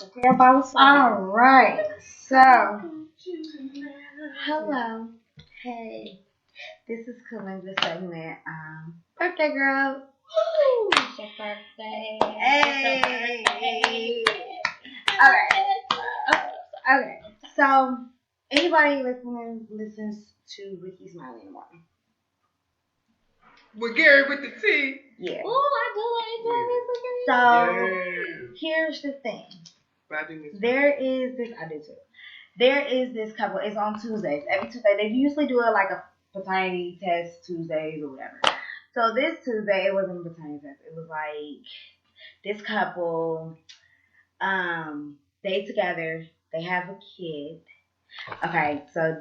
All right. So, hello. Hey, this is Kalinda segment. Birthday girl. Woo! It's your birthday. Hey. Okay. So, anybody listening listens to Ricky Smiley in the morning? With Gary with the T. Yeah. Oh, I So, here's the thing. I do miss There is this. I do too. There is this couple. It's on Tuesdays. Every Tuesday, they usually do it like a paternity test Tuesdays or whatever. So this Tuesday, it wasn't a paternity test. It was like this couple. They together. They have a kid. Okay, so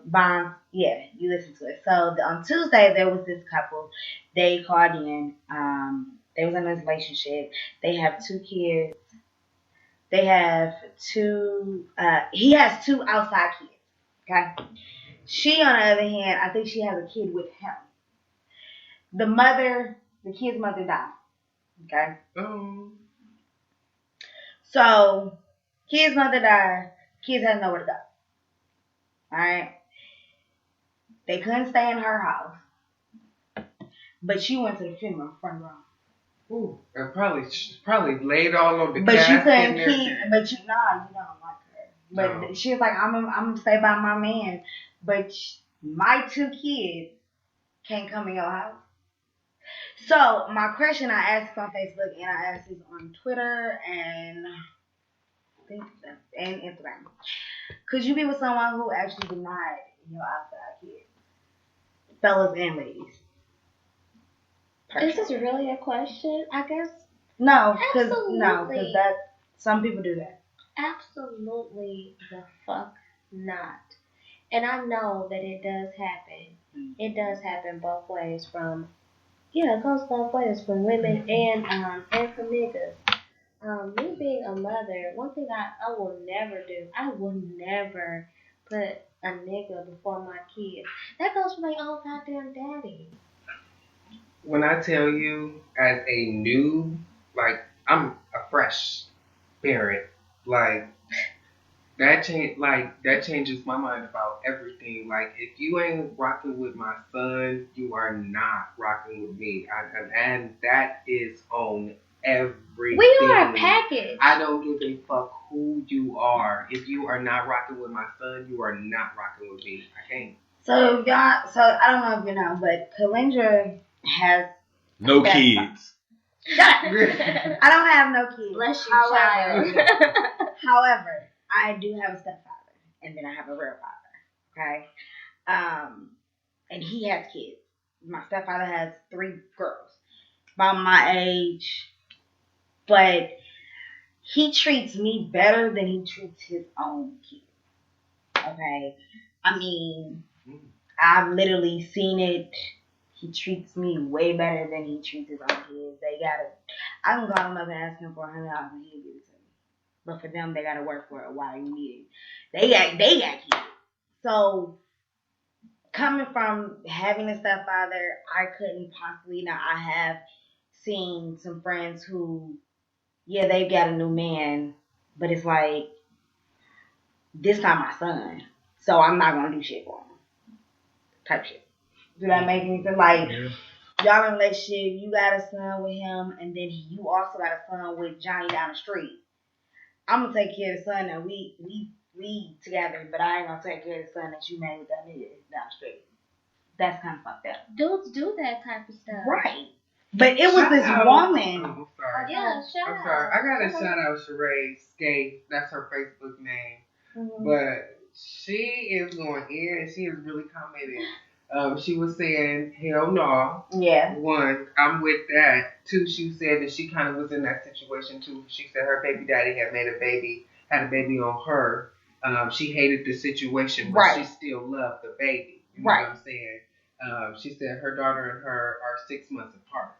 Bond, yeah, you listen to it. So on Tuesday there was this couple. They called in. They was in a relationship. They have two kids. They have two. He has two outside kids. Okay. She, on the other hand, I think she has a kid with him. The kid's mother died. Okay. So, kid's mother died. Kids had nowhere to go. All right. They couldn't stay in her house, but she went to the funeral front row. Ooh, and probably laid all on the But you casket couldn't and keep. everything. But you don't like her. But No. she was like, I'm gonna stay by my man. But my two kids can't come in your house. So my question, I asked on Facebook and I asked this on Twitter and Instagram. Could you be with someone who actually denied your outside kids, fellas and ladies? Is this really a question? I guess No, because Absolutely. that some people do that. absolutely the fuck not. And I know that it does happen. It does happen both ways it goes both ways from women and from niggas. Me being a mother, one thing I will never do, I will never put a nigga before my kids. That goes for my own goddamn daddy. When I tell you, as a new, like, I'm a fresh parent, like, that changes my mind about everything. Like, if you ain't rocking with my son, you are not rocking with me. And that is on everything. We are a package. I don't give a fuck who you are. If you are not rocking with my son, you are not rocking with me. I can't. So I don't know if you know, but Kalindra has No That's kids. Shut up. I don't have no kids. Bless you, However, child. however, I do have a stepfather, and then I have a real father. Okay, and he has kids. My stepfather has 3 girls, about my age, but he treats me better than he treats his own kids. Okay, I mean, I've literally seen it. He treats me way better than he treats his own kids. I can call him up and ask him for $100 and he'll give it to me. But for them, they gotta work for it while you need it. They got kids. So coming from having a stepfather, I couldn't possibly. Now I have seen some friends who, yeah, they've got a new man, but it's like this not my son, so I'm not gonna do shit for him. Type shit. Do that make any sense? Like, y'all in a relationship, you got a son with him, and then you also got a son with Johnny down the street. I'm gonna take care of the son that we together, but I ain't gonna take care of the son that you made with that nigga down the street. That's kind of fucked up. Dudes do that type of stuff. Right. But it was this woman. Oh, I'm sorry. Yeah, shout I'm out. sorry. I gotta shout out Sheree Skate. That's her Facebook name. Mhm. But she is going in and she is really commenting. She was saying, hell no. Yeah. 1, I'm with that. 2, she said that she kind of was in that situation too. She said her baby daddy had a baby on her. She hated the situation, but Right. she still loved the baby. You know Right. what I'm saying? She said her daughter and her are 6 months apart.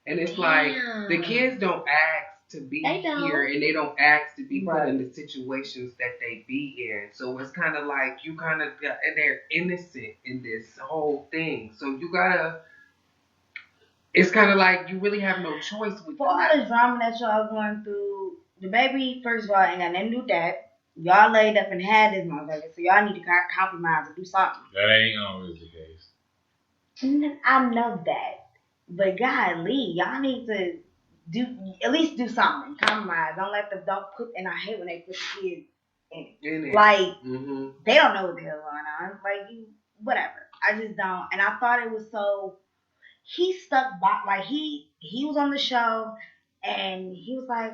And it's like, the kids don't ask to be They don't. here and they don't ask to be put Right. in the situations that they be in. So it's kind of like you kind of, and they're innocent in this whole thing. So you gotta, it's kind of like you really have no choice with For all that. the drama that y'all going through the baby, first of all, ain't got nothing to do with that. Y'all laid up and had this motherfucker, so y'all need to compromise and do something. That ain't always the case. I know that, but golly, y'all need to at least do something. Compromise. Don't put. And I hate when they put the kids in it. Like they don't know what the hell going on. Like whatever. I just don't. And I thought it was so. He stuck by. Like he was on the show, and he was like,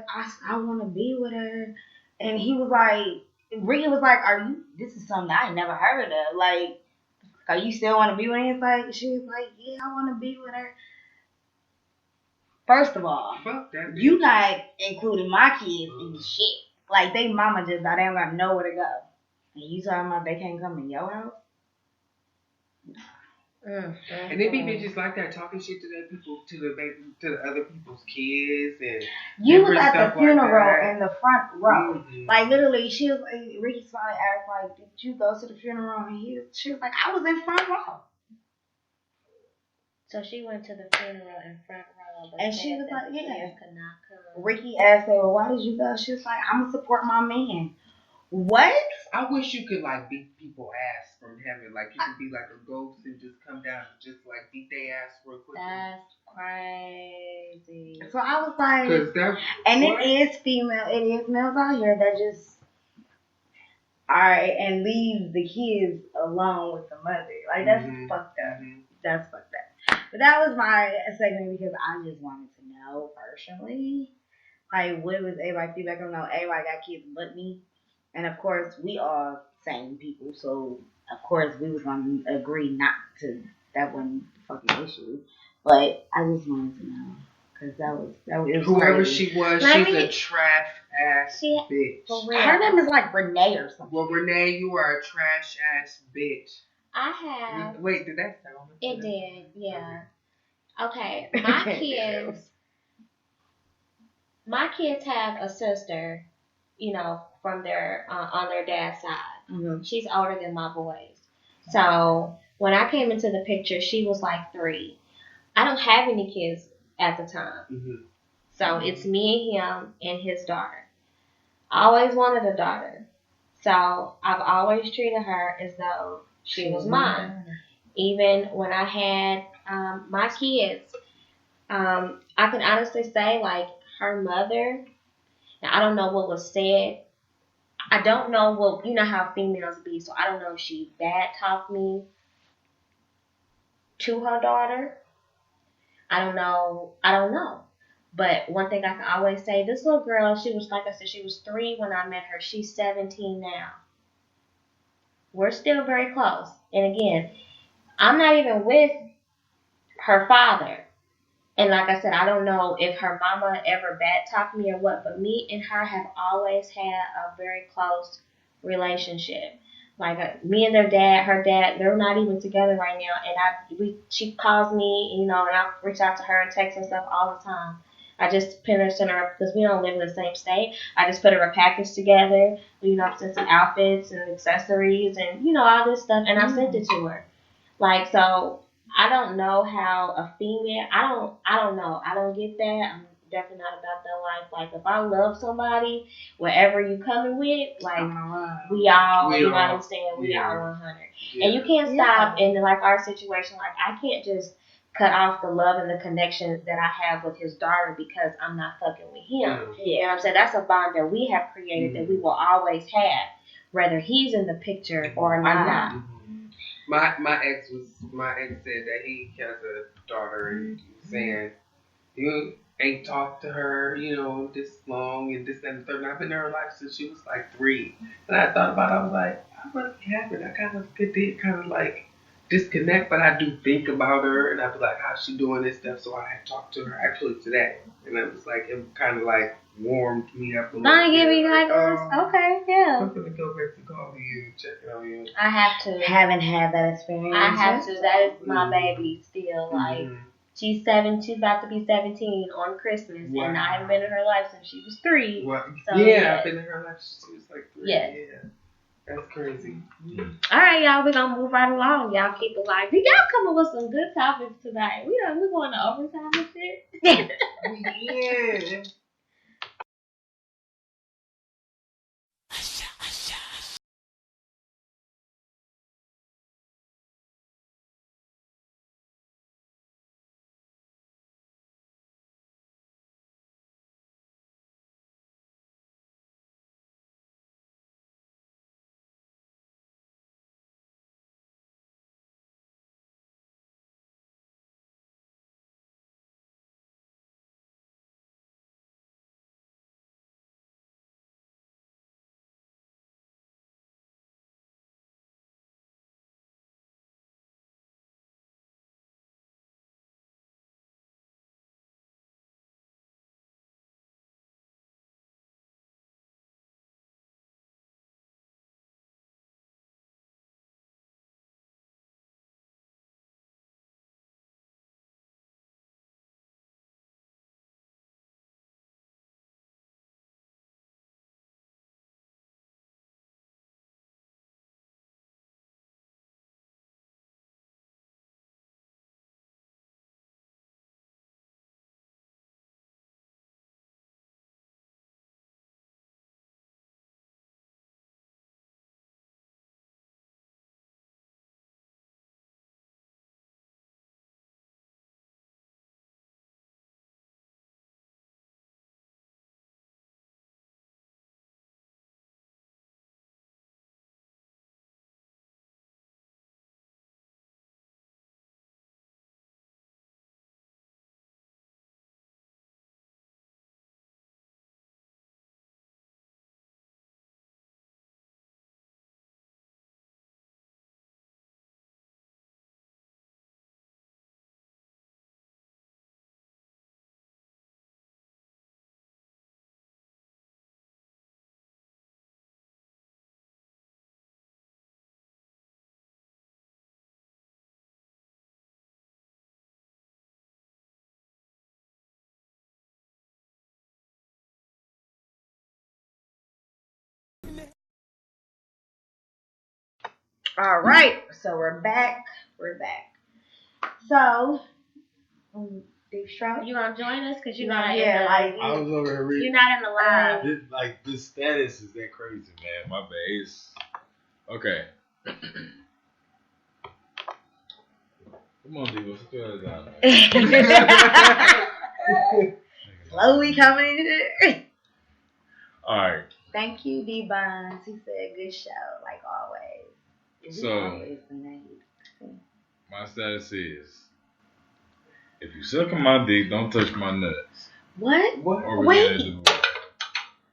I want to be with her, and he was like, Ricky was like, are you? This is something I ain't never heard of. Like, are you still want to be with her? It's like she was like, yeah, I want to be with her. First of all, fuck that. You not including my kids in the shit. Like they mama just they don't got nowhere to go. And you talking about they can't come in your house? And they be bitches like that talking shit to their people, to the other people's kids, and you was at the funeral like in the front row. Like literally, she was. Ricky Smiley asked like, "Did you go to the funeral?" And she was like, "I was in front row." So she went to the funeral in front row, but and she was like, "Yeah." Could not come. Ricky asked her, "Well, why did you go?" She was like, "I'm gonna support my man." What? I wish you could like beat people ass from heaven. Like you could be like a ghost and just come down and just like beat their ass real quick. That's crazy. So I was like, it is female. It is males out here that just and leave the kids alone with the mother. Like that's fucked up. That's fucked up. But that was my segment because I just wanted to know personally, like what was everybody's feedback? I don't know. Everybody got kids but me. And of course, we all same people, so of course we was gonna agree not to. That wasn't the fucking issue. But I just wanted to know because that was whoever crazy. she was, she's a trash ass bitch. Her name is like Renee or something. Well, Renee, you are a trash ass bitch. I have. Wait, did that sound? It did, yeah. Okay, my kids have a sister, you know, from their on their dad's side. Mm-hmm. She's older than my boys. So when I came into the picture, she was like 3. I don't have any kids at the time. Mm-hmm. So it's me and him and his daughter. I always wanted a daughter. So I've always treated her as though she was mine. Even when I had my kids, I can honestly say, like, her mother, now I don't know what was said. I don't know what, you know how females be, so I don't know if she bad talked me to her daughter. I don't know. But one thing I can always say, this little girl, she was, like I said, she was 3 when I met her. She's 17 now. We're still very close. And again, I'm not even with her father. And like I said, I don't know if her mama ever bad talked me or what, but me and her have always had a very close relationship. Like me and her dad, they're not even together right now. And she calls me, you know, and I reach out to her and text and stuff all the time. I just sent her because we don't live in the same state. I just put her a package together, you know, sent some outfits and accessories and, you know, all this stuff, and I sent it to her. Like, so I don't know how a female, I don't know. I don't get that. I'm definitely not about that life. Like, if I love somebody, wherever you coming with, like, we all, you know what I'm saying? We are 100. Yeah. And you can't stop in, like, our situation. Like, I can't just cut off the love and the connection that I have with his daughter because I'm not fucking with him. Yeah. You know what I'm saying? That's a bond that we have created that we will always have, whether he's in the picture or not. My ex said that he has a daughter and saying you ain't talked to her, you know, this long and this and the third. And I've been in her life since she was like 3. And I thought about it, I was like, I must be happy. I kind of did kind of like disconnect, but I do think about her and I'd be like, how's she doing this stuff? So I had talked to her actually today. And it was like, it kind of like warmed me up a little bit. Give me like okay, yeah. I'm gonna go back to calling you, checking on you. I have to. Haven't had that experience. I have to. That is my baby still. Like, she's 7. She's about to be 17 on Christmas, and I haven't been in her life since she was 3. Wow. So, I've been in her life since she was like 3. Yes. Yeah. That's crazy. All right, y'all. We're gonna move right along. Y'all keep it live. Y'all come up with some good topics tonight. We're going to overtime and shit. Yeah. All right, so we're back. So, Deep Stroke. You gonna join us? Cause you're No, not yeah, in like- the, I was over here reading. you're not in the live. This status is that crazy, man. My bad. It's okay. Come on, D. What's the down, man? Slowly coming. All right. Thank you, D Buns. He said good show, like always. So- Always been that huge. My status is: if you suck on my dick, don't touch my nuts. What? What? Or we Wait. get into the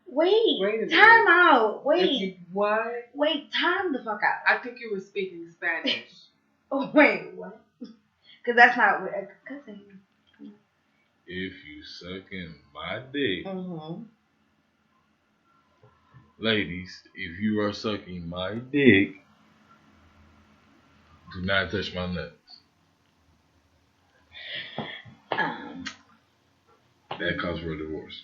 Wait. Wait a minute. Time out. If Wait. you, what? Wait. Time the fuck out. I think you were speaking Spanish. Oh, wait. What? Because that's not what a cousin. If you suck in my dick, Mm-hmm. ladies, if you are sucking my dick, do not touch my nuts. That calls for a divorce.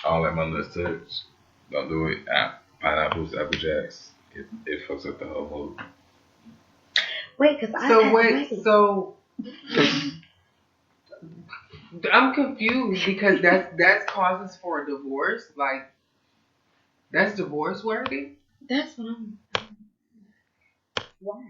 I don't let my nuts touch. Don't do it. Pineapples, Apple Jacks. It fucks up the whole mood. Wait, because I. So wait, so I'm confused because that's causes for a divorce. Like that's divorce worthy. That's what I'm. Why?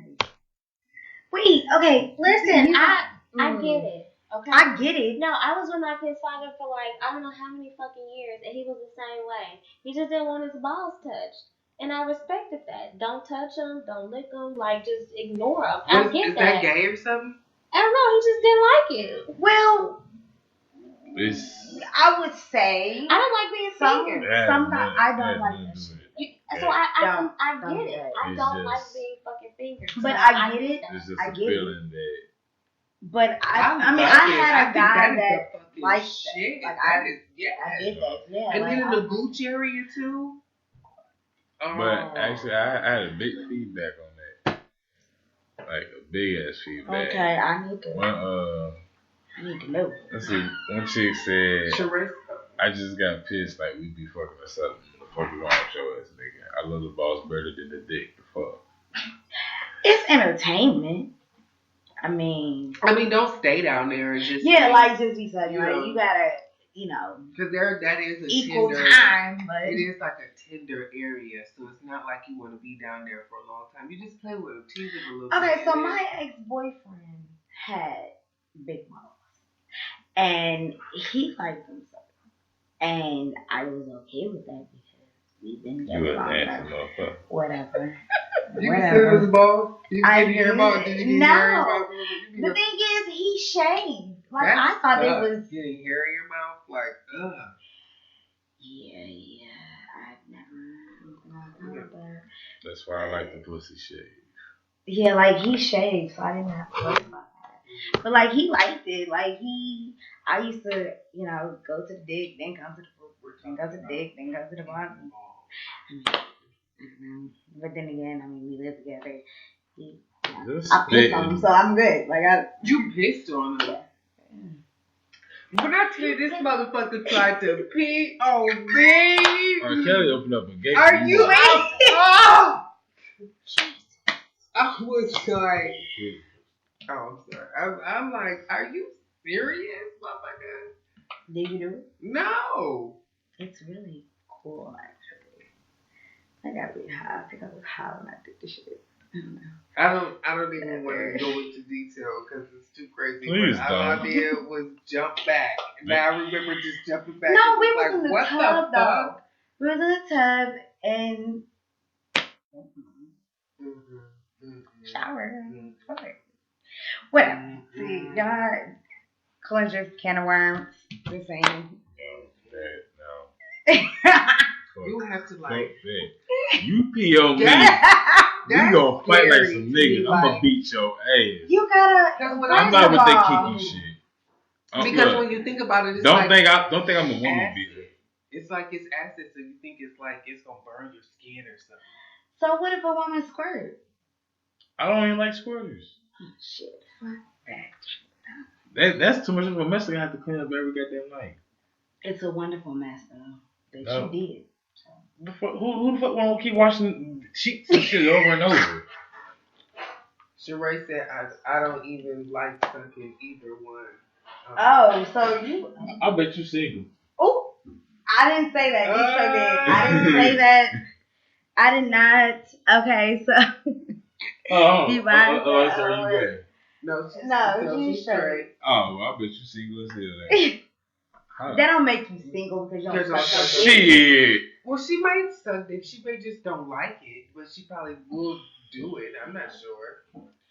Wait. Okay. Listen, I Mm. get it. Okay. I get it. No, I was with my kid father for like I don't know how many fucking years, and he was the same way. He just didn't want his balls touched, and I respected that. Don't touch them, don't lick them, like just ignore them. I get Is that gay or something? I don't know. He just didn't like it. Well, It's I would say I don't like being some. fingered. Sometimes I don't like that shit. So I Don't get do it. that. I It's don't like just- being fucking fingered. But So I get it. that. It's just I a get it. feeling that But I like mean, it. I had a think guy is that the fucking likes that. shit. Like, That I- is, yeah. I did that. Yeah. And like, then in I- the gooch area too. Oh. But actually, I had a big feedback on that. Like a big ass feedback. Okay, I need to. One, I need to know. let's see. One chick said, Charisse. "I just got pissed. Like we be fucking or something. The fuck is wrong with your ass, nigga? I love the balls better than the dick. The fuck." It's entertainment. I mean, Don't stay down there and just yeah, like just be sucking. Yeah. Like you gotta, because that is a equal tender. time. But It is like a tender area, so it's not like you want to be down there for a long time. You just play with them, tease them a little bit. okay, so and my ex-boyfriend had big balls, and he liked them so, and I was okay with that because we've been You together a long nasty enough. motherfucker. Whatever. You Whatever. consider his balls? Did you I get hair did. balls? Did you get No. hair in your mouth? The thing is, he shaved. Like I thought it was. getting hair in your mouth. Like, ugh. Yeah. I've never. But That's why I like the pussy shit. yeah, like he shaved, so I didn't have to worry about that. But like he liked it. Like I used to, go to the dick, then come to the foot, then go to the dick, then go to the bottom. I don't know. But then again, we live together. Just I piss on him, so I'm good. Like You pissed on him. When I tell you this motherfucker tried to pee on me. R. Kelly opened up a gate. Are for you more. out? Oh! I was like, oh, I'm sorry. I'm like, are you serious, motherfucker? Did you do it? No. It's really cool, actually. I gotta be high. I think I was high when I did the shit. I don't know. I don't even want to go into detail because it's too crazy. Please But all I don't. did was jump back. And I remember just jumping back. No, It we like, was in the what tub the though. fuck? We was in the tub and shower. Whatever. See, y'all cleanse can of worms. The same. No. You have to Fuck like. that. You pee on me. We That's gonna fight like scary some to be niggas. I'ma like- beat your ass. You gotta. Because when I'm first not of with that all, kicking shit. Because Look, when you think about it, it's don't like think I'm a woman acid. beater. It's like it's acid, so you think it's like it's gonna burn your skin or something. So what if a woman squirt? I don't even like squirters. Oh, shit. Fuck that. That's too much of a mess. I have to clean up every goddamn night. It's a wonderful mess though that No. you did. Who the fuck want to keep washing sheets and shit over and over? Sheree said I don't even like sucking either one. Oh, so you? I bet you single. Oh, I didn't say that. You said that. I didn't say that. I did not. Okay, so. Divine Sorry, you gay. No, she's straight. Oh, I bet you single as hell. Then. That don't make you single because you don't suck. Shit. Well, she might suck dick. She may just don't like it, but she probably will do it. I'm not sure.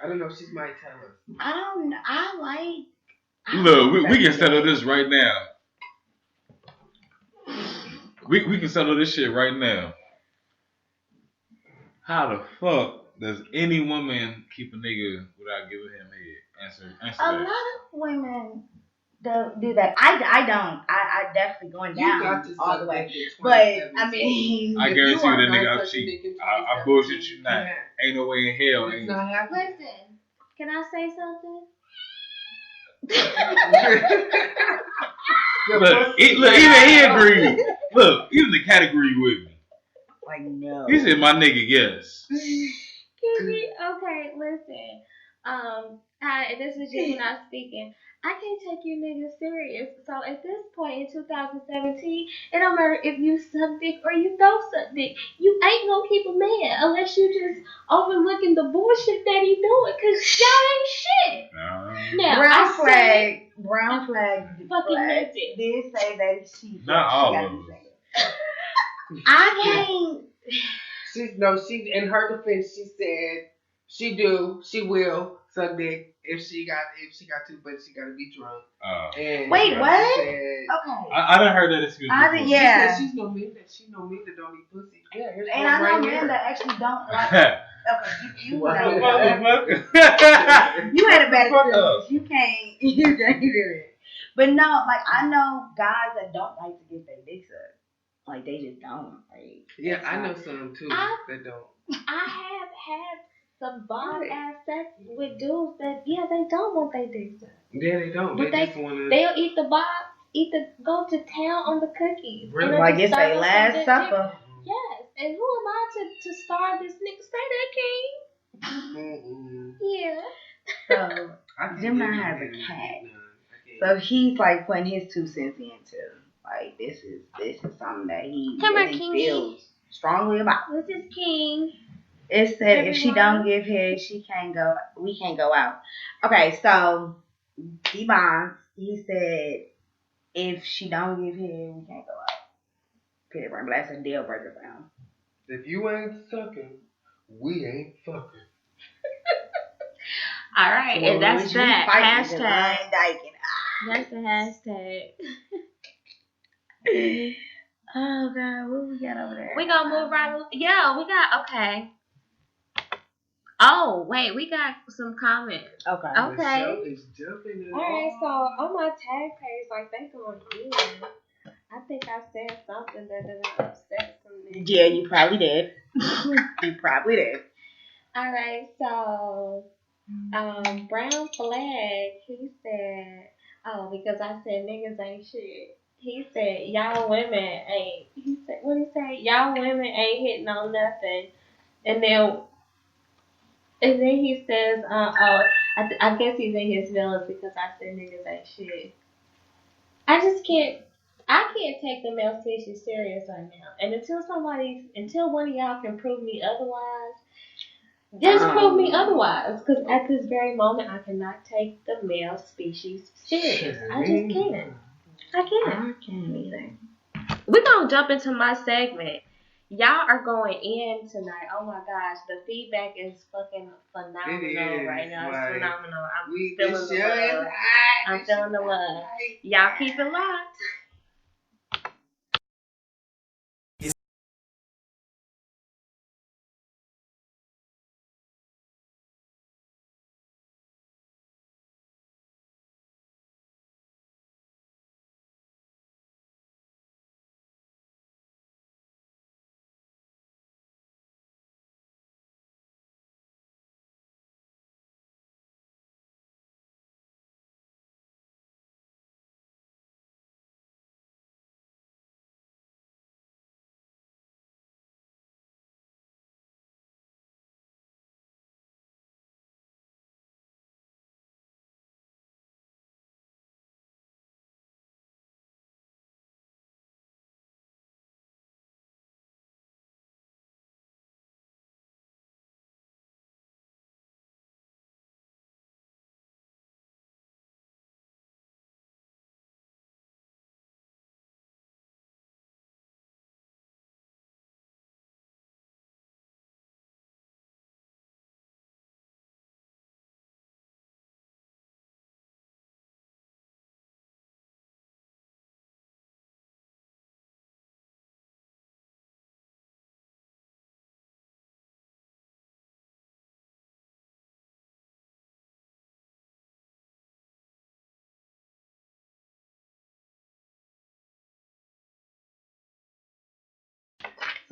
I don't know. She might tell us. I don't know. Look, we can settle this right now. We can settle this shit right now. How the fuck does any woman keep a nigga without giving him head? Answer A that. lot of women do that. I don't. I definitely going down all the way. But I mean, I guarantee you that nigga I cheat. I bullshit you not. Ain't no way in hell. It's not happening. Listen, can I say something? Look, even he agreed. Look, even the cat agreed with me. Like no. He said, "My nigga, yes." Okay, listen. This is just not speaking. I can't take you niggas serious. So at this point in 2017, it don't matter if you suck dick or you don't suck dick. You ain't gonna keep a man unless you just overlooking the bullshit that he doing, cause y'all ain't shit. Now, Brown flag. Fucking meant it. Did say that she. Not all of them. I can't. She in her defense, she said she will suck dick if she got to, but she gotta be drunk. Wait, what? Okay. I done heard that excuse. Yeah. She know men that don't eat pussy. Yeah, and I know men that actually don't like. Okay, you had a bad experience. You can't do it. But no, like I know guys that don't like to get their dicks sucked. Like they just don't. Like yeah, I know some too that don't. I have had some bomb ass sex with dudes that they don't want their dicks sucked. Yeah, they don't. But they'll eat the box, go to town on the cookies. Really? Like it's their last supper. Yes, and who am I to starve this nigga? Say that, King. Yeah. So Gemini has a cat. So he's like putting his 2 cents in too. Like this is something that he really feels strongly about. This is King. It said if she don't give his, we can't go out. Okay, so D-Bonds, he said if she don't give his, we can't go out. Period. That's a deal breaker for him. If you ain't sucking, we ain't fucking. All right, and that's that hashtag. That's the hashtag. Oh God, what we got over there? We gonna move right. Yeah, we got okay. Oh wait, we got some comments. Okay. The show is jumping. Alright, so on my tag page, like they going in. I think I said something that upset some niggas. Yeah, you probably did. You probably did. Alright, so Brown Flag, he said, because I said niggas ain't shit. He said, y'all women ain't. He said, what he say? Y'all women ain't hitting on nothing. And then he says, I guess he's in his feelings because I said niggas ain't shit. I can't take the male species serious right now. And until one of y'all can prove me otherwise, just prove me otherwise. Because at this very moment, I cannot take the male species serious. I just can't. I can't either. We're going to jump into my segment. Y'all are going in tonight. Oh my gosh, the feedback is fucking phenomenal right now. It's phenomenal. I'm feeling the love. I'm feeling the love. Y'all keep it locked.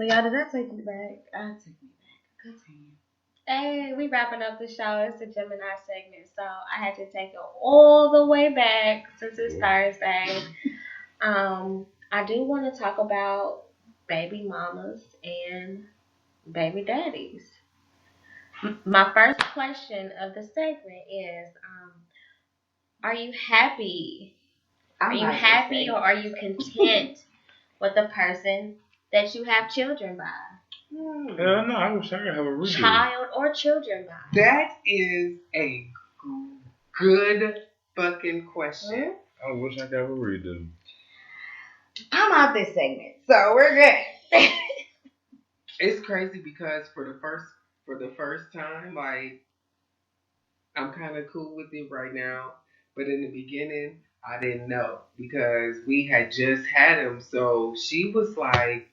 So y'all, did that take me back? I took me back. Good time. Hey, we wrapping up the show. It's the Gemini segment, so I had to take it all the way back since it's Thursday. I do want to talk about baby mamas and baby daddies. My first question of the segment is, are you happy? Are you happy or are you content with the person that you have children by? Hell no, I wish I could have a redo. Child or children by? That is a good fucking question. I wish I could have a redo. I'm out this segment, so we're good. It's crazy because for the first time, like, I'm kind of cool with it right now. But in the beginning, I didn't know because we had just had him. So she was like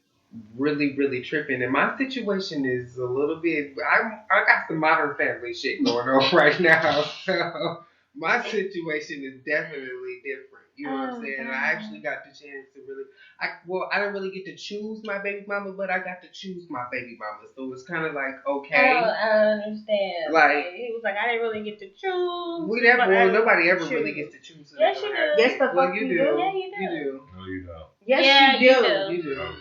really, really tripping. And my situation is a little bit, I got some modern family shit going on right now. So my situation is definitely different. You know what I'm saying? And I actually got the chance to really, I didn't really get to choose my baby mama, but I got to choose my baby mama. So it's kind of like, okay. Oh, I understand. Like, he was like, I didn't really get to choose. Nobody ever really gets to choose. Yes, you do. Yes, the fuck you you do. Yeah, you do. You do. No, you don't. Yes, Yeah, you do. You do. No, you don't.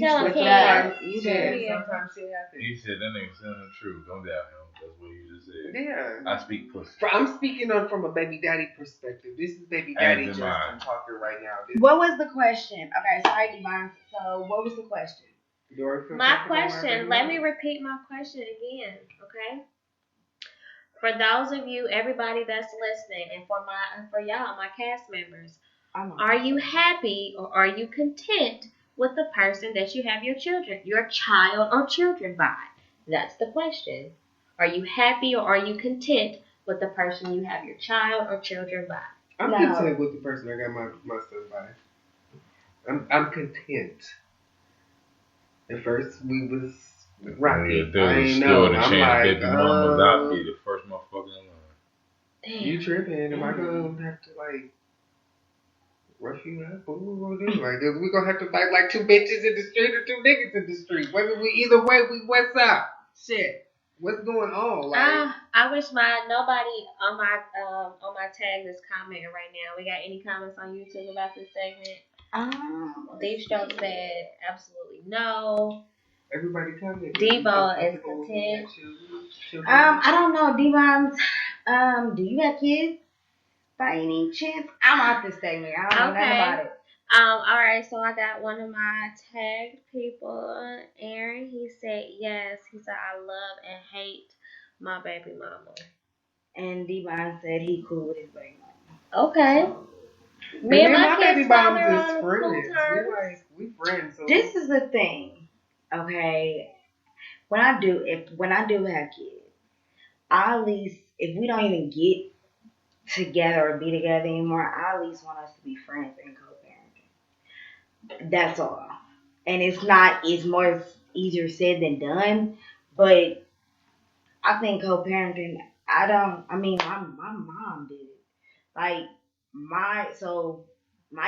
Tell him, Sometimes you shit do. happens. He said that nigga telling the truth. Don't doubt him. That's what you just said. Yeah. I speak pussy. I'm speaking from a baby daddy perspective. This is baby daddy As Justin am I. talking right now. What was the question? Okay, sorry, Divine. So, what was the question? My question, let me repeat my question again, okay? For those of you, everybody that's listening, and for y'all, my cast members, are you happy or are you content with the person that you have your child or children by? That's the question. Are you happy or are you content with the person you have your child or children by? I'm content with the person I got my son by. I'm content. At first we was rocking. There was a store to change baby mamas out. Be the first motherfucker in line. Damn. You tripping? Am I gonna have to like rush you up? What we gonna do? Like, we gonna have to fight like two bitches in the street or two niggas in the street? Either way, what's up? Shit. What's going on? Like, I wish nobody on my tag is commenting right now. We got any comments on YouTube about this segment? Dave Strokes said absolutely no. everybody comment. Devo is content. I don't know, Devon's. Do you have kids by any chance? I'm out this segment. I don't know nothing about it. Alright, so I got one of my tagged people, Aaron. He said yes. He said, I love and hate my baby mama. And Devon said he cool with his baby mama. Okay. Me and my baby kids moms are is on friends. cool terms. We friends. So This is the thing, okay? When I do have kids, I at least, if we don't even get together or be together anymore, I at least want us to be friends and co-parenting. That's all. And it's more easier said than done, but I think co-parenting, my mom did it. Like, my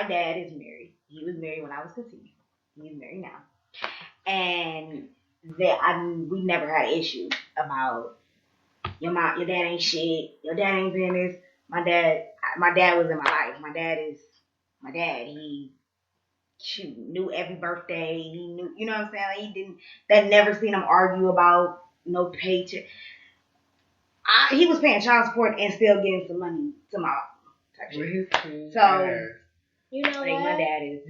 dad is married. He was married when I was conceived. He's married now. And we never had issues about your dad ain't shit, your dad ain't business. My dad was in my life. My dad is my dad. He knew every birthday. He knew, you know what I'm saying? Like, never seen him argue about no paycheck. He was paying child support and still getting some money to my So, you know like, what? my dad is.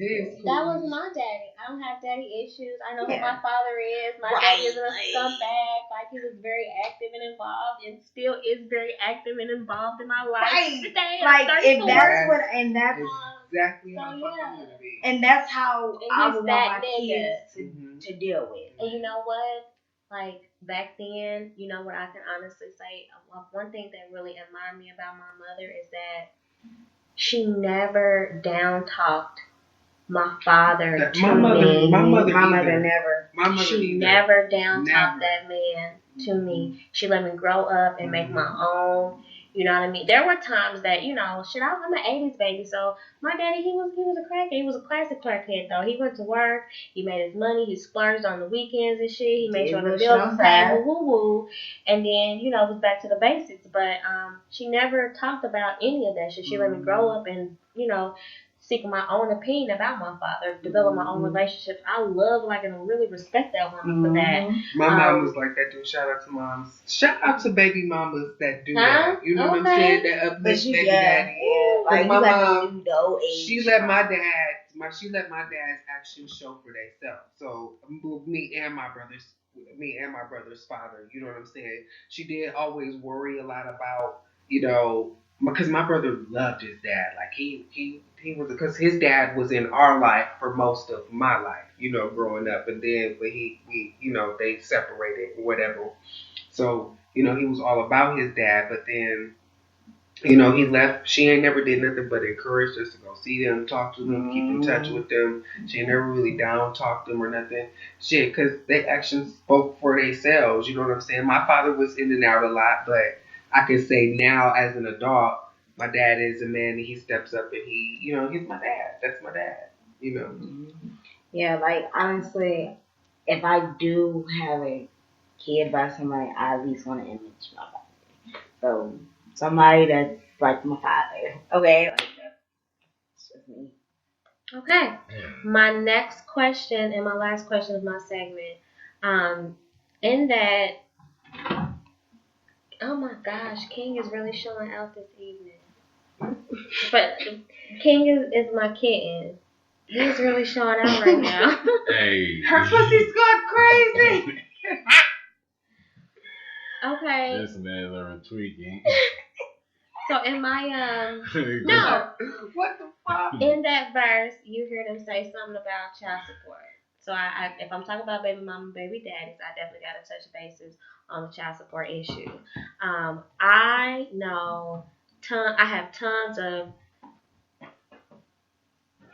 That was my daddy. I don't have daddy issues. I know who my father is. My Right. daddy isn't a scumbag. Like, he was very active and involved, and still is very active and involved in my life Right. today. Like, I'm if 34. that's what, and that's exactly So, how yeah. fucking it be. and that's how And I he's would want that my nigga. kids to deal with. And you know what? Like, back then, you know what I can honestly say? One thing that really admired me about my mother is that she never down-talked my father to me. My mother either. never. My mother She either. never down-talked Never. that man to me. She let me grow up and make my own. You know what I mean? There were times that, you know, shit, I'm an 80s baby, so my daddy, he was a crackhead. He was a classic crackhead, though. He went to work, he made his money, he splurged on the weekends and shit, he made sure the bills was paid, woo-woo-woo, and then, you know, it was back to the basics, but she never talked about any of that shit. She let me grow up and, you know, seek my own opinion about my father, develop my own relationships. I love, like, and really respect that woman for that. My mom was like that, too. Shout out to moms. Shout out to baby mamas that do that. You know what I'm saying? That uplift baby daddy. Yeah. Like, my mom, she let my dad's actions show for themselves. So me and my brother's father. You know what I'm saying? She did always worry a lot about, you know, because my brother loved his dad. Like he was, because his dad was in our life for most of my life, you know, growing up, and then when we you know, they separated or whatever. So, you know, he was all about his dad, but then, you know, he left. She ain't never did nothing but encourage us to go see them, talk to them, keep in touch with them. She ain't never really down talked them or nothing. Shit, because their actions spoke for themselves. You know what I'm saying? My father was in and out a lot, but I can say now as an adult, my dad is a man and he steps up and he, you know, he's my dad. That's my dad, you know. Yeah, like, honestly, if I do have a kid by somebody, I at least want to image my father. So, somebody that's like my father. Okay? Like, that's just me. Okay. My next question and my last question of my segment, in that, oh my gosh, King is really showing out this evening. But King is my kitten. He's really showing out right now. Hey. Her pussy's gone crazy. Okay. This man are tweaking. So in my no. What the fuck? In that verse, you hear them say something about child support. So I if I'm talking about baby mama, baby daddies, I definitely got to touch bases on the child support issue. I know I have tons of.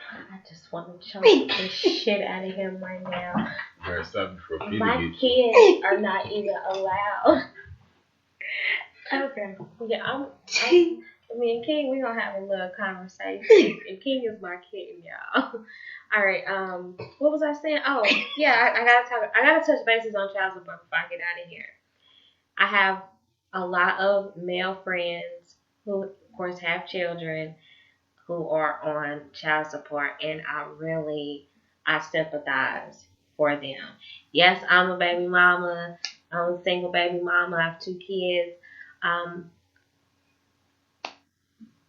I just want to choke the shit out of him right now. There's something for My kids are not even allowed. Okay. Yeah, I mean, King, we gonna have a little conversation. And King is my kitten, y'all. All right. What was I saying? Oh, yeah. I gotta touch bases on child support before I get out of here. I have a lot of male friends who, of course, have children who are on child support, and I sympathize for them. Yes, I'm a baby mama. I'm a single baby mama. I have 2 kids.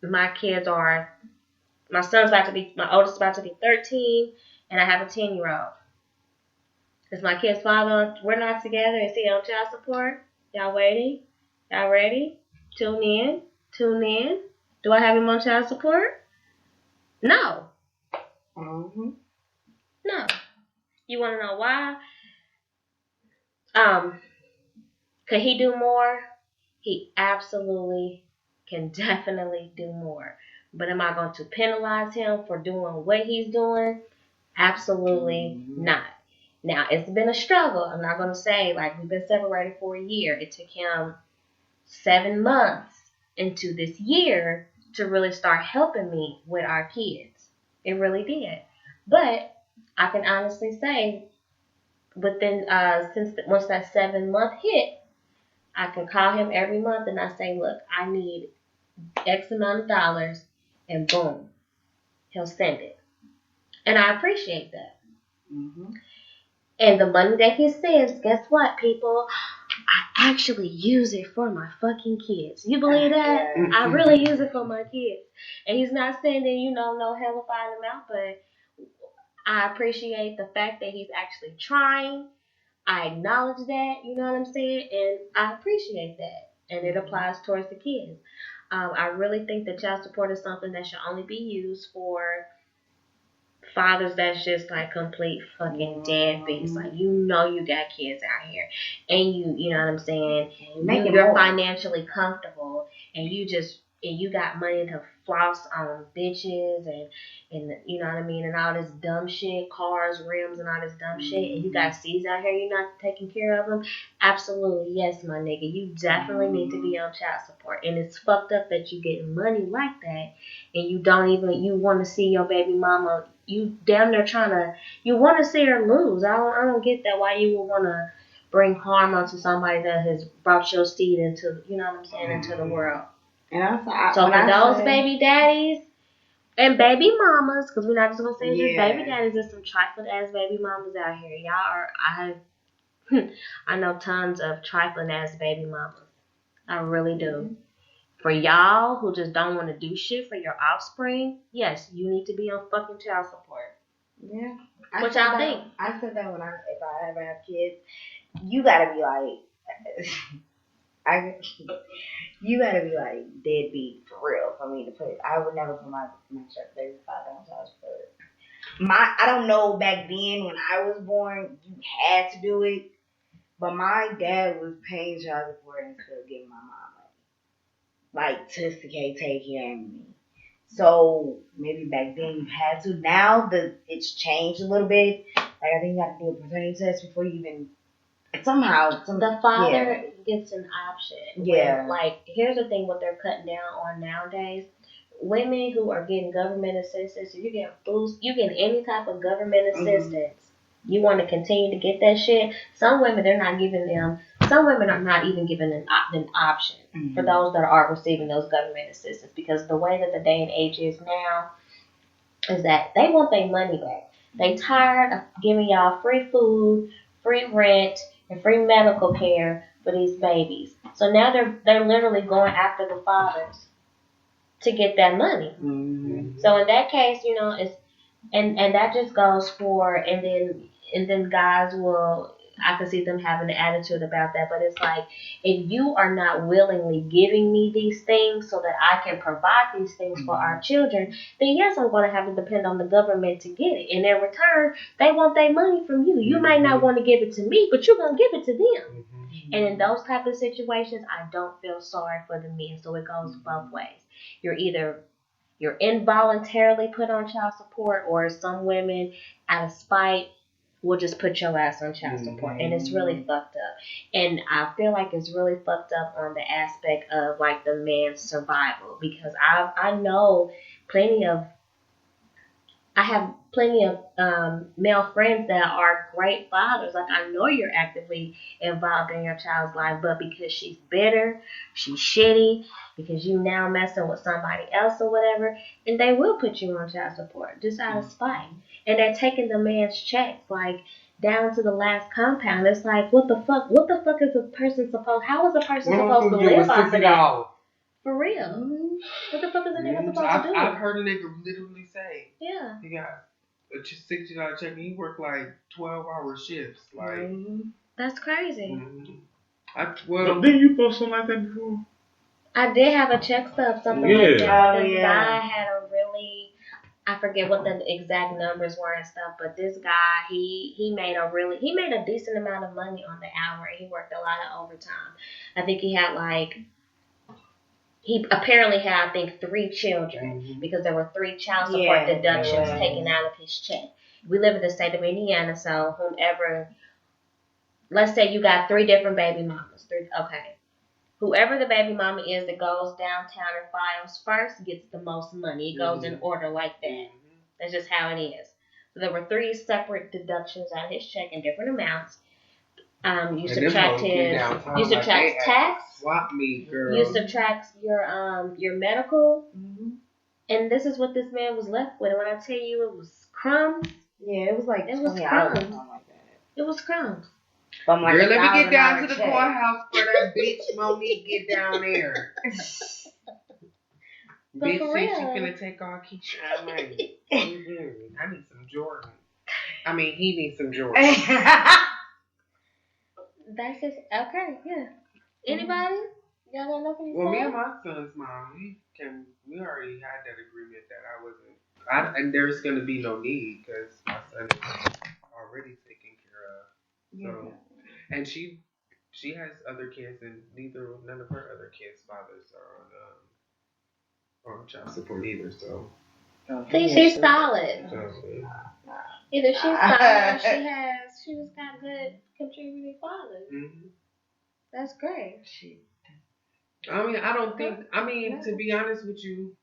My oldest about to be 13, and I have a 10-year-old. Is my kid's father, we're not together, is he on child support? Y'all waiting? Y'all ready? Tune in. Do I have him on child support? No. No. You want to know why? Could he do more? He absolutely can definitely do more. But am I going to penalize him for doing what he's doing? Absolutely not. Now, it's been a struggle. I'm not going to say, like, we've been separated for a year. It took him 7 months into this year to really start helping me with our kids. It really did. But I can honestly say, within once that 7-month hit, I can call him every month and I say, look, I need X amount of dollars, and boom, he'll send it. And I appreciate that. And the money that he sends, guess what, people? I actually use it for my fucking kids. You believe that? I really use it for my kids. And he's not sending, no hellifying amount, but I appreciate the fact that he's actually trying. I acknowledge that, you know what I'm saying? And I appreciate that. And it applies towards the kids. I really think that child support is something that should only be used for fathers that's just like complete fucking deadbeats. Like, you got kids out here. And you know what I'm saying? You're financially comfortable. And you got money to floss on bitches and you know what I mean, and all this dumb shit, cars, rims, and all this dumb shit, and you got C's out here, you're not taking care of them. Absolutely, yes, my nigga, you definitely need to be on child support, and it's fucked up that you get money like that, and you don't even you want to see your baby mama. You damn near you want to see her lose. I don't get that. Why you would want to bring harm onto somebody that has brought your seed into, you know what I'm saying, into the world. And So for those baby daddies and baby mamas, because we're not just gonna say just Yeah. baby daddies, there's some trifling ass baby mamas out here. Y'all are I know tons of trifling ass baby mamas. I really do. For y'all who just don't want to do shit for your offspring, yes, you need to be on fucking child support. Yeah. What y'all think? I said that if I ever have kids, you gotta be like, you gotta be like deadbeat for real for me to put. I would never put my baby father on child support. I don't know back then when I was born, you had to do it, but my dad was paying child support and still giving my mom money, like to take care of me. So maybe back then you had to. Now it's changed a little bit. Like I think you have to do a paternity test before you even. The father gets an option. Yeah. Like, here's the thing: what they're cutting down on nowadays. Women who are getting government assistance, if you get food, you get any type of government assistance. You want to continue to get that shit. Some women, they're not giving them. Some women are not even given an option for those that are receiving those government assistance, because the way that the day and age is now is that they want their money back. They tired of giving y'all free food, free rent, and free medical care for these babies. So now they're literally going after the fathers to get that money. Mm-hmm. So in that case, you know, it's and that just goes for and then guys will, I can see them having an attitude about that, but it's like, if you are not willingly giving me these things so that I can provide these things for our children, then yes, I'm going to have to depend on the government to get it. And in return, they want their money from you. You might not want to give it to me, but you're going to give it to them. And in those type of situations, I don't feel sorry for the men. So it goes both ways. You're involuntarily put on child support, or some women, out of spite, will just put your ass on child support. And it's really fucked up. And I feel like it's really fucked up on the aspect of like the man's survival, because I know I have plenty of male friends that are great fathers. Like, I know you're actively involved in your child's life, but because she's bitter, she's shitty, because you now messing with somebody else or whatever, and they will put you on child support just out of spite. And they're taking the man's checks, like, down to the last compound. It's like, what the fuck? What the fuck is a person supposed? How is a person supposed to live off of that? For real. What the fuck is a nigga supposed to do? I've heard a nigga literally say, yeah, he got a $60 check and he worked like 12-hour shifts. Like, that's crazy. Didn't you post something like that before? I did have a check stub, something like that. This guy had a really, I forget what the exact numbers were and stuff, but this guy, he made a decent amount of money on the hour, and he worked a lot of overtime. I think he apparently had, I think, 3 children, because there were 3 child support deductions taken out of his check. We live in the state of Indiana, so let's say you got 3 different baby mamas. Whoever the baby mama is that goes downtown and files first gets the most money. It goes in order like that. That's just how it is. So there were 3 separate deductions out of his check in different amounts. You subtract tax. Swap me, girl. You subtract your medical, and this is what this man was left with. And when I tell you, it was crumbs. Yeah, it was like it was crumbs. Like that. It was crumbs. Girl, let me get down to the courthouse for that bitch Monique get down there. Bitch said she finna take all Keisha money. I need some Jordan. I mean, he needs some Jordan. That's just okay. Yeah. Anybody? Y'all got nothing to say? Well, me and my son's mom, we already had that agreement that I wasn't, and there's gonna be no need because my son is already taken care of. So, and she has other kids, and none of her other kids' fathers are on on child support either. So, See, she's solid. so Either she's solid or she's got good contributing fathers. mm-hmm. That's great. I mean, I don't think. I mean, to be honest with you,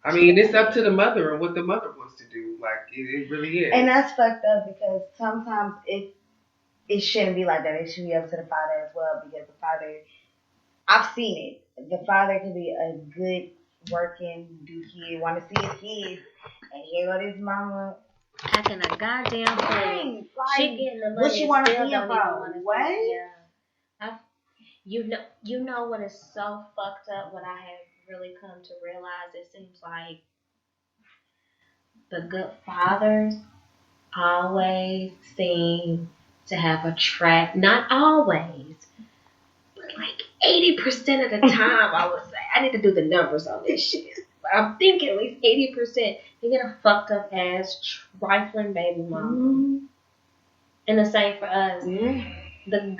I mean, it's up to the mother and what the mother wants to do. Like, it really is. And that's fucked up because sometimes it shouldn't be like that. It should be up to the father as well because the father, I've seen it. The father can be a good working kid, want to see his kids, and here go this mama Acting a goddamn fool. Dang, like, She getting the money. what she want to still be don't even about? wanna What? see- Yeah. You know what is so fucked up? What I have really come to realize, it seems like the good fathers always seem to have a track. Not always, but like 80% of the time, I would say. I need to do the numbers on this shit. But I'm thinking at least 80%. They get a fucked up ass trifling baby mama. Mm-hmm. And the same for us. The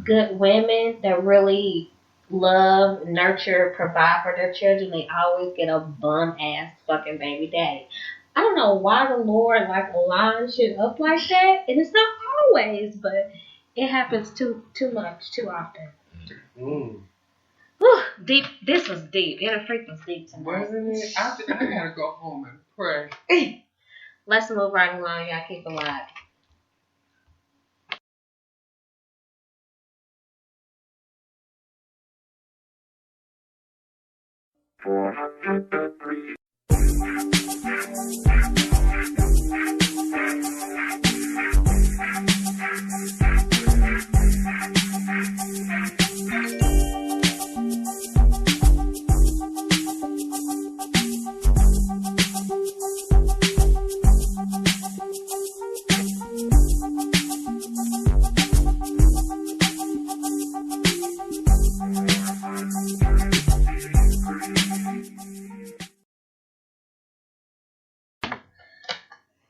good women that really love, nurture, provide for their children, they always get a bum ass fucking baby daddy. I don't know why the Lord like lines shit up like that, and it's not always, but it happens too much, too often. Whew, deep. This was deep. Inner Freak was deep tonight. Wasn't it? I gotta go home and pray. Let's move right along. Y'all keep it live.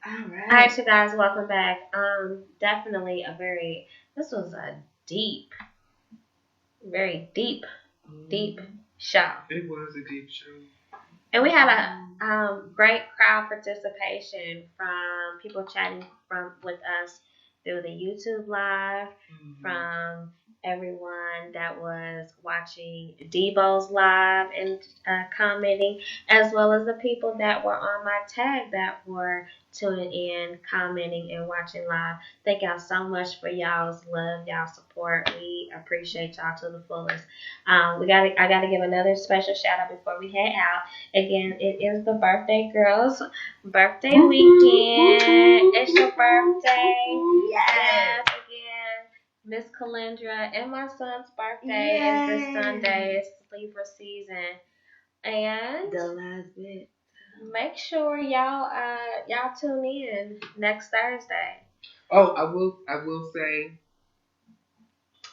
Alright, you guys, welcome back. Definitely this was a deep, very deep show. It was a deep show. And we had a great crowd participation from people chatting with us through the YouTube live, from everyone that was watching Debo's live and commenting, as well as the people that were on my tag that were tuning in, commenting, and watching live. Thank y'all so much for y'all's love, y'all support. We appreciate y'all to the fullest. I gotta give another special shout out before we head out. Again, it is the birthday girls' birthday weekend. It's your birthday. Yes. Again, Miss Calendra and my son's birthday is this Sunday. It's Libra season. And The last bit. make sure y'all tune in next Thursday. Oh, I will say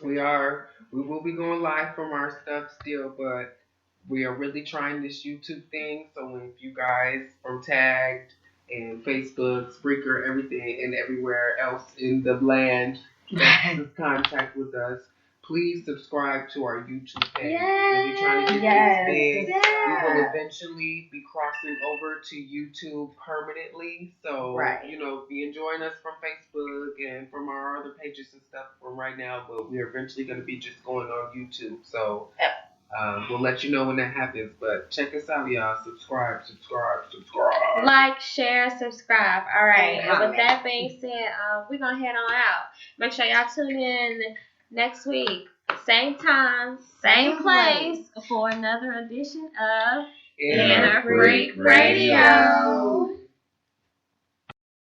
we will be going live from our stuff still, but we are really trying this YouTube thing. So if you guys from Tagged and Facebook, Spreaker, everything, and everywhere else in the land that's in contact with us, please subscribe to our YouTube page. We're really trying to get this big. We will eventually be crossing over to YouTube permanently. So, be enjoying us from Facebook and from our other pages and stuff from right now. But we're eventually going to be just going on YouTube. So, we'll let you know when that happens. But check us out, y'all. Subscribe. Like, share, subscribe. All right. And with that being said, we're going to head on out. Make sure y'all tune in next week. Same time, same place for another edition of Inner Freak Radio.